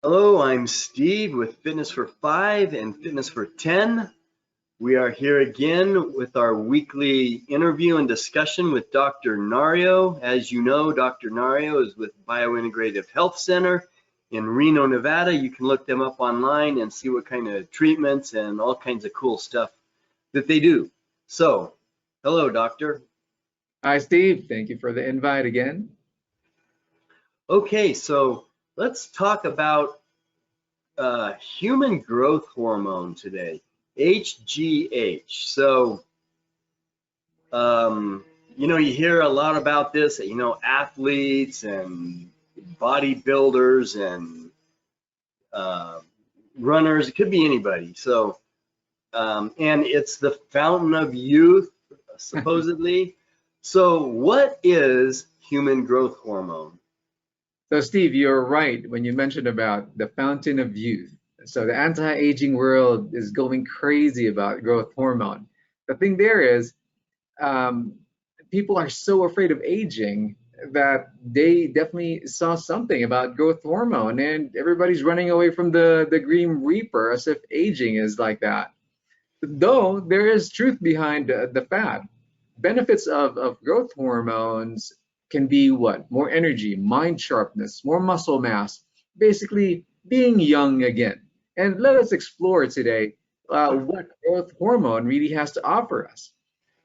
Hello, I'm Steve with Fitness for 5 and Fitness for 10. We are here again with our weekly interview and discussion with Dr. Nario. As you know, Dr. Nario is with Biointegrative Health Center in Reno, Nevada. You can look them up online and see what kind of treatments and all kinds of cool stuff that they do. So, hello, doctor. Hi, Steve. Thank you for the invite again. Okay, so let's talk about human growth hormone today, HGH. So, you hear a lot about this, athletes and bodybuilders and uh, runners. It could be anybody. So, and it's the fountain of youth, supposedly. So, what is human growth hormone? So, Steve, you're right when you mentioned about the fountain of youth. So, the anti-aging world is going crazy about growth hormone. The thing there is, um, people are so afraid of aging that they definitely saw something about growth hormone, and everybody's running away from the Green Reaper as if aging is like that. Though there is truth behind the fad. Benefits of growth hormones can be what? More energy, mind sharpness, more muscle mass, basically being young again. And let us explore today what growth hormone really has to offer us.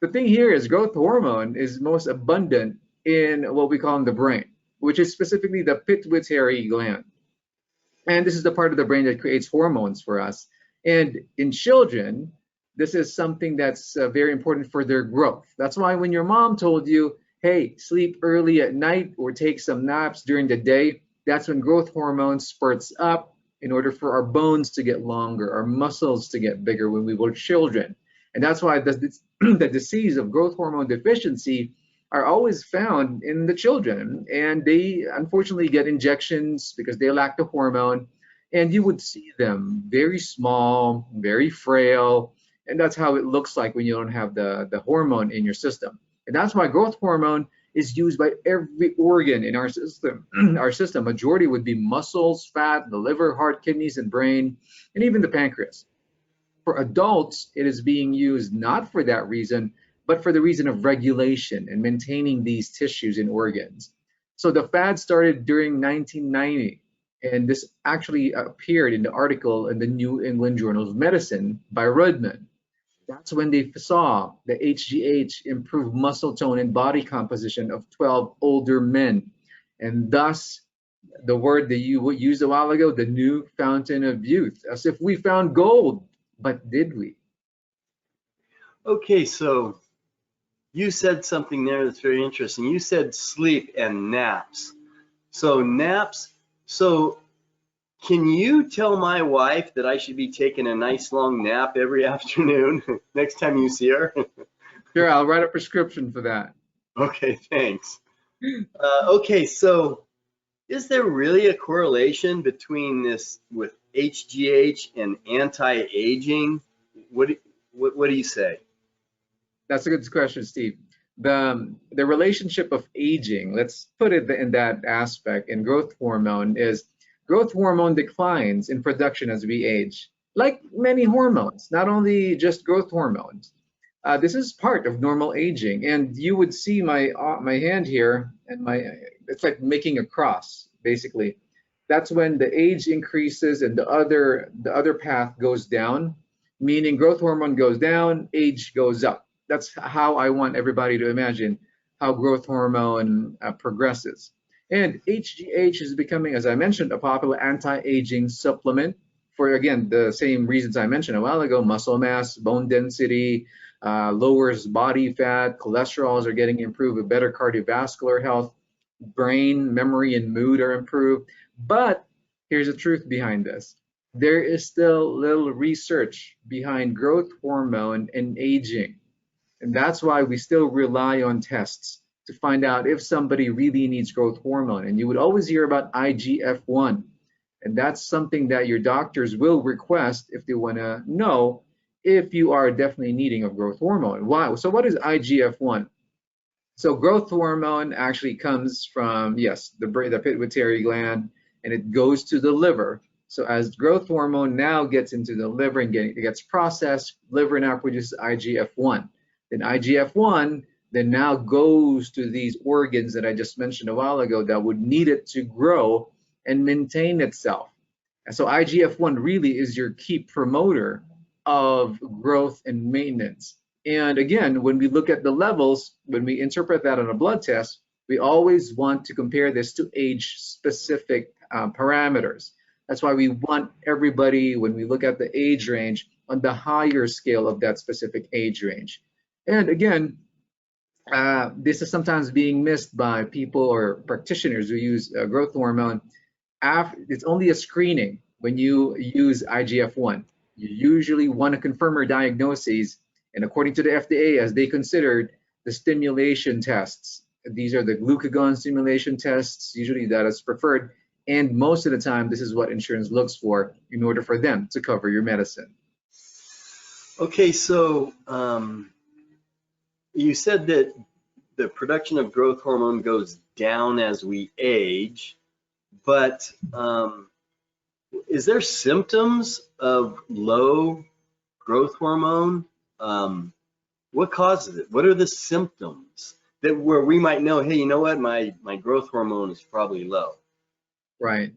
The thing here is growth hormone is most abundant in what we call in the brain, which is specifically the pituitary gland. And this is the part of the brain that creates hormones for us. And in children, this is something that's very important for their growth. That's why when your mom told you, hey, sleep early at night or take some naps during the day, that's when growth hormone spurts up in order for our bones to get longer, our muscles to get bigger when we were children. And that's why the disease of growth hormone deficiency are always found in the children, and they unfortunately get injections because they lack the hormone, and you would see them very small, very frail, and that's how it looks like when you don't have the hormone in your system. And that's why growth hormone is used by every organ in our system. Our system majority would be muscles, fat, the liver, heart, kidneys, and brain, and even the pancreas. For adults, it is being used not for that reason, but for the reason of regulation and maintaining these tissues and organs. So the fad started during 1990, and this actually appeared in the article in the New England Journal of Medicine by Rudman. That's when they saw the HGH improve muscle tone and body composition of 12 older men, and thus the word that you used a while ago, the new fountain of youth, as if we found gold. But did we? Okay, so you said something there that's very interesting. You said sleep and naps. So naps, so can you tell my wife that I should be taking a nice long nap every afternoon next time you see her? Sure, I'll write a prescription for that. Okay, thanks. Okay, so is there really a correlation between this with HGH and anti-aging? What, what do you say? That's a good question, Steve. The relationship of aging, let's put it in that aspect, in growth hormone is growth hormone declines in production as we age, like many hormones, not only just growth hormones. This is part of normal aging, and you would see my hand here, and my it's like making a cross, basically. That's when the age increases and the other path goes down, meaning growth hormone goes down, age goes up. That's how I want everybody to imagine how growth hormone progresses. And HGH is becoming, as I mentioned, a popular anti-aging supplement for, again, the same reasons I mentioned a while ago: muscle mass, bone density, lowers body fat, cholesterols are getting improved with better cardiovascular health, brain, memory, and mood are improved. But here's the truth behind this. There is still little research behind growth hormone and aging. And that's why we still rely on tests to find out if somebody really needs growth hormone. And you would always hear about IGF-1. And that's something that your doctors will request if they want to know if you are definitely needing a growth hormone. Why? So what is IGF-1? So growth hormone actually comes from, yes, the pituitary gland, and it goes to the liver. So as growth hormone now gets into the liver and it gets processed, liver now produces IGF-1. Then IGF-1 then now goes to these organs that I just mentioned a while ago that would need it to grow and maintain itself. And so IGF-1 really is your key promoter of growth and maintenance. And again, when we look at the levels, when we interpret that on a blood test, we always want to compare this to age-specific parameters. That's why we want everybody, when we look at the age range, on the higher scale of that specific age range. And again, this is sometimes being missed by people or practitioners who use growth hormone. It's only a screening when you use IGF-1. You usually want to confirm your diagnoses, and according to the FDA, as they considered the stimulation tests, these are the glucagon stimulation tests, usually that is preferred, and most of the time this is what insurance looks for in order for them to cover your medicine. Okay, so you said that the production of growth hormone goes down as we age, but is there symptoms of low growth hormone? What causes it? What are the symptoms that where we might know, hey, you know what, my growth hormone is probably low? Right.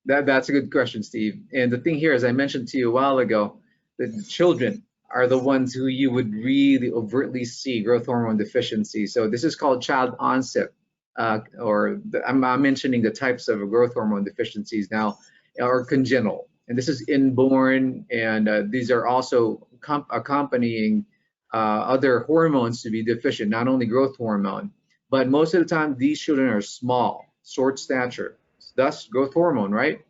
That's a good question, Steve. And the thing here, as I mentioned to you a while ago, that the children are the ones who you would really overtly see growth hormone deficiency. So this is called child onset, I'm mentioning the types of growth hormone deficiencies now, or congenital. And this is inborn, and these are also accompanying other hormones to be deficient, not only growth hormone, but most of the time these children are small, short stature, thus growth hormone, right?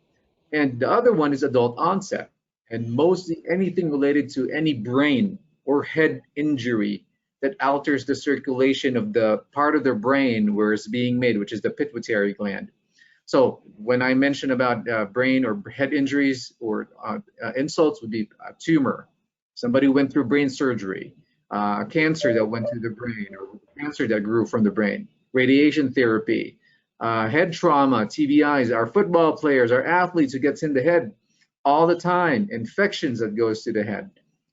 And the other one is adult onset, and mostly anything related to any brain or head injury that alters the circulation of the part of their brain where it's being made, which is the pituitary gland. So when I mention about brain or head injuries or insults, would be a tumor, somebody who went through brain surgery, cancer that went through the brain, or cancer that grew from the brain, radiation therapy, head trauma, TBIs, our football players, our athletes who gets in the head all the time, infections that goes to the head,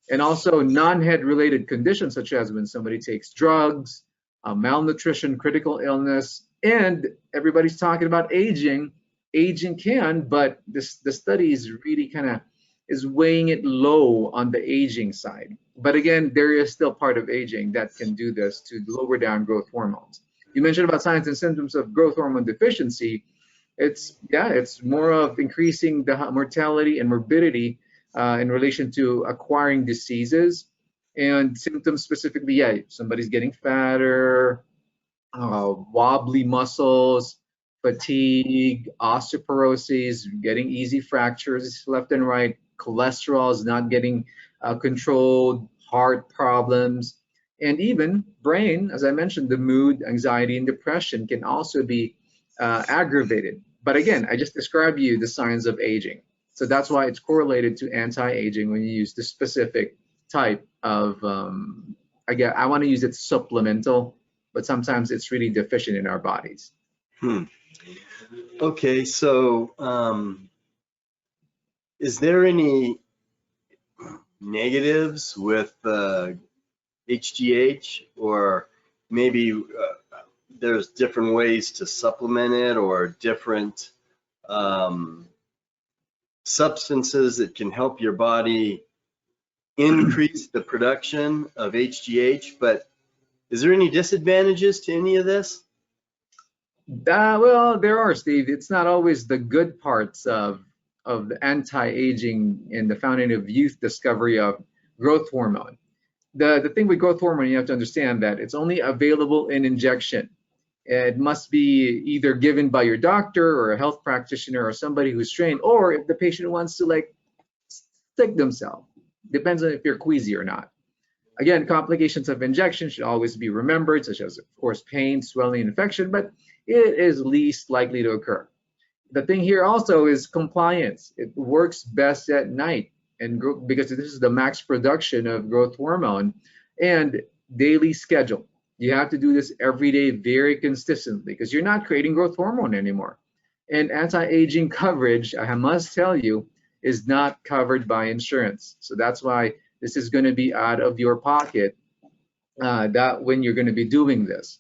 and also non-head related conditions such as when somebody takes drugs, malnutrition, critical illness, and everybody's talking about aging. Aging can, but the studies really kind of is weighing it low on the aging side. But again, there is still part of aging that can do this to lower down growth hormones. You mentioned about signs and symptoms of growth hormone deficiency. It's more of increasing the mortality and morbidity in relation to acquiring diseases, and symptoms specifically. Yeah, somebody's getting fatter, wobbly muscles, fatigue, osteoporosis, getting easy fractures left and right, cholesterol is not getting controlled, heart problems, and even brain, as I mentioned, the mood, anxiety, and depression can also be aggravated. But again, I just described you the signs of aging. So that's why it's correlated to anti-aging when you use the specific type of, I want to use it supplemental, but sometimes it's really deficient in our bodies. Okay, so is there any negatives with HGH, or maybe there's different ways to supplement it, or different substances that can help your body increase the production of HGH, but is there any disadvantages to any of this? Well, there are, Steve. It's not always the good parts of the anti-aging and the fountain of youth discovery of growth hormone. The thing with growth hormone, you have to understand that it's only available in injection. It must be either given by your doctor or a health practitioner or somebody who's trained, or if the patient wants to like stick themselves. Depends on if you're queasy or not. Again, complications of injection should always be remembered, such as, of course, pain, swelling, infection, but it is least likely to occur. The thing here also is compliance. It works best at night, and because this is the max production of growth hormone, and daily schedule. You have to do this every day very consistently because you're not creating growth hormone anymore. And anti-aging coverage, I must tell you, is not covered by insurance. So that's why this is going to be out of your pocket that when you're going to be doing this.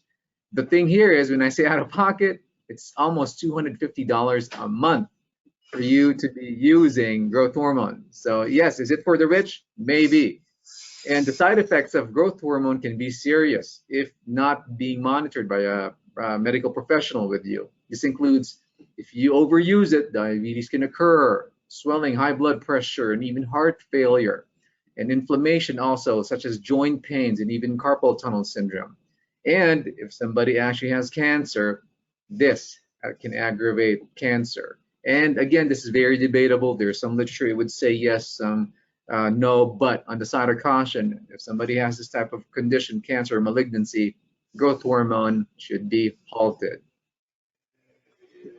The thing here is when I say out of pocket, it's almost $250 a month for you to be using growth hormone. So yes, is it for the rich? Maybe. And the side effects of growth hormone can be serious if not being monitored by a medical professional with you. This includes if you overuse it, diabetes can occur, swelling, high blood pressure, and even heart failure, and inflammation also, such as joint pains and even carpal tunnel syndrome. And if somebody actually has cancer, this can aggravate cancer. And again, this is very debatable. There's some literature it would say yes, some no, but on the side of caution, if somebody has this type of condition, cancer or malignancy, growth hormone should be halted.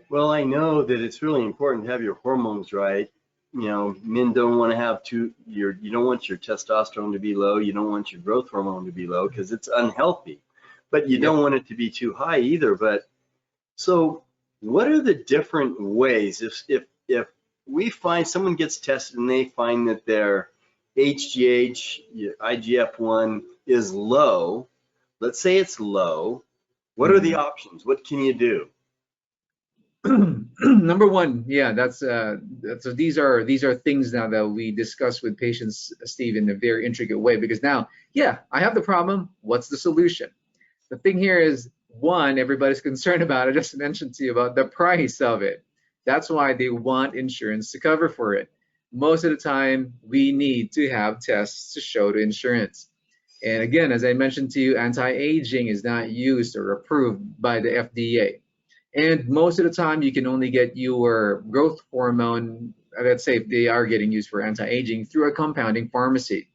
Well, I know that it's really important to have your hormones right. You know, men don't want to have you don't want your testosterone to be low. You don't want your growth hormone to be low because it's unhealthy, but you don't want it to be too high either. But so what are the different ways if we find someone gets tested and they find that their HGH, IGF-1 is low, let's say it's low, what are the options? What can you do? Number one, yeah, so these are things now that we discuss with patients, Steve, in a very intricate way, because now, yeah, I have the problem. What's the solution? The thing here is, one, everybody's concerned about, I just mentioned to you about the price of it. That's why they want insurance to cover for it. Most of the time, we need to have tests to show to insurance. And again, as I mentioned to you, anti-aging is not used or approved by the FDA. And most of the time, you can only get your growth hormone, let's say if they are getting used for anti-aging, through a compounding pharmacy.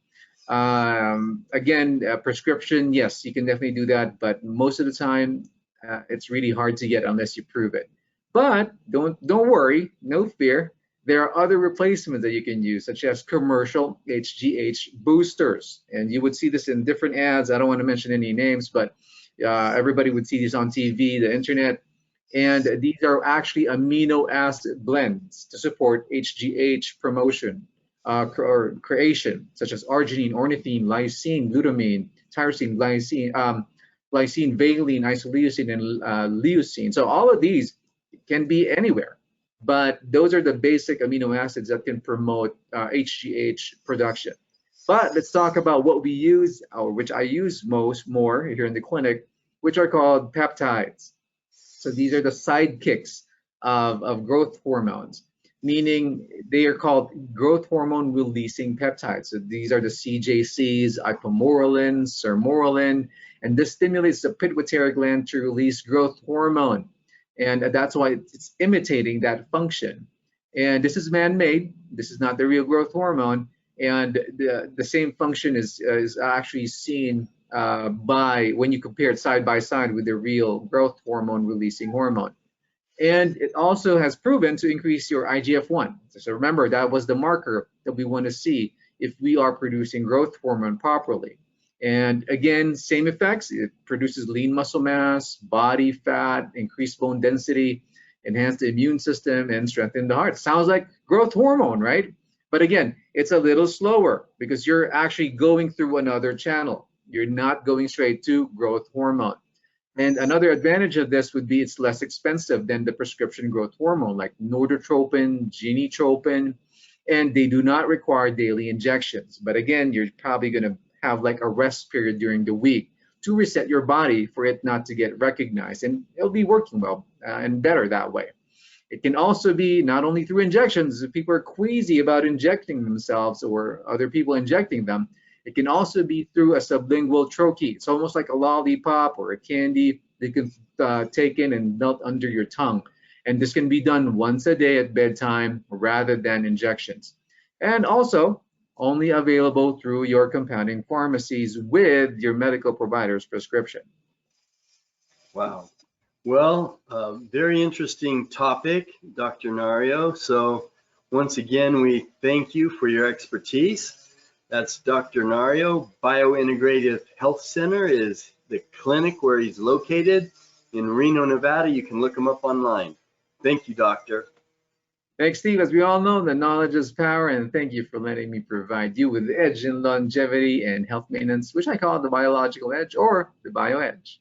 Again, prescription, yes, you can definitely do that, but most of the time, it's really hard to get unless you prove it. But don't worry, no fear. There are other replacements that you can use, such as commercial HGH boosters, and you would see this in different ads. I don't want to mention any names, but everybody would see these on TV, the internet. And these are actually amino acid blends to support HGH promotion or creation, such as arginine, ornithine, lysine, glutamine, tyrosine, glycine, valine, isoleucine, and leucine. So all of these can be anywhere, but those are the basic amino acids that can promote HGH production. But let's talk about what we use, or which I use more here in the clinic, which are called peptides. So these are the sidekicks of growth hormones, meaning they are called growth hormone releasing peptides. So these are the CJCs, ipamorelin, sermorelin, and this stimulates the pituitary gland to release growth hormone. And that's why it's imitating that function. And this is man-made. This is not the real growth hormone. And the same function is actually seen by when you compare it side by side with the real growth hormone releasing hormone. And it also has proven to increase your IGF-1. So remember, that was the marker that we want to see if we are producing growth hormone properly. And again, same effects. It produces lean muscle mass, body fat, increased bone density, enhance the immune system, and strengthen the heart. Sounds like growth hormone, right? But again, it's a little slower because you're actually going through another channel. You're not going straight to growth hormone. And another advantage of this would be it's less expensive than the prescription growth hormone like norditropin, genitropin, and they do not require daily injections. But again, you're probably going to have like a rest period during the week to reset your body for it not to get recognized, and it'll be working well and better that way. It can also be not only through injections. If people are queasy about injecting themselves or other people injecting them, it can also be through a sublingual troche. It's almost like a lollipop or a candy that you can take in and melt under your tongue. And this can be done once a day at bedtime rather than injections. And also only available through your compounding pharmacies with your medical provider's prescription. Wow. Well, very interesting topic, Dr. Nario. So once again, we thank you for your expertise. That's Dr. Nario. Biointegrative Health Center is the clinic where he's located in Reno, Nevada. You can look him up online. Thank you, Doctor. Thanks, Steve. As we all know, the knowledge is power, and thank you for letting me provide you with the edge in longevity and health maintenance, which I call the biological edge or the bio edge.